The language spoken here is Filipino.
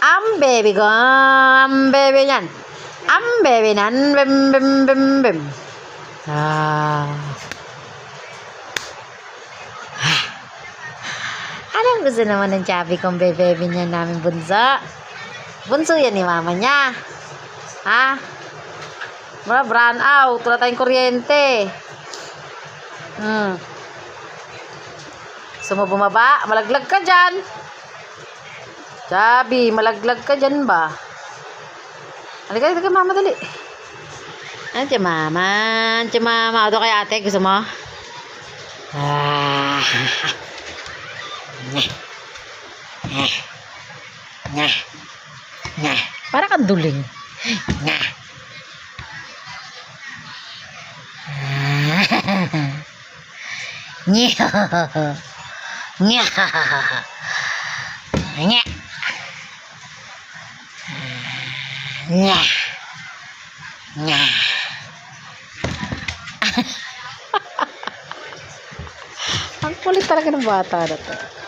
Ang baby ko, ang baby niyan. Ang baby nan, bim, bim, bim, bim. Anong gusto naman ng chubby kong baby niya namin bunso? Bunso yan ni mama niya. Ha? Wala, brown out. Wala tayong kuryente. Gusto mo bumaba? Malaglag ka dyan. Chubby, malaglag ka dyan ba? Halika, halika mama, dali. Andiyan mama. Andiyan mama. Ito kay ate, gusto mo? Para kang duling. Ang kulit talaga ng bata na to.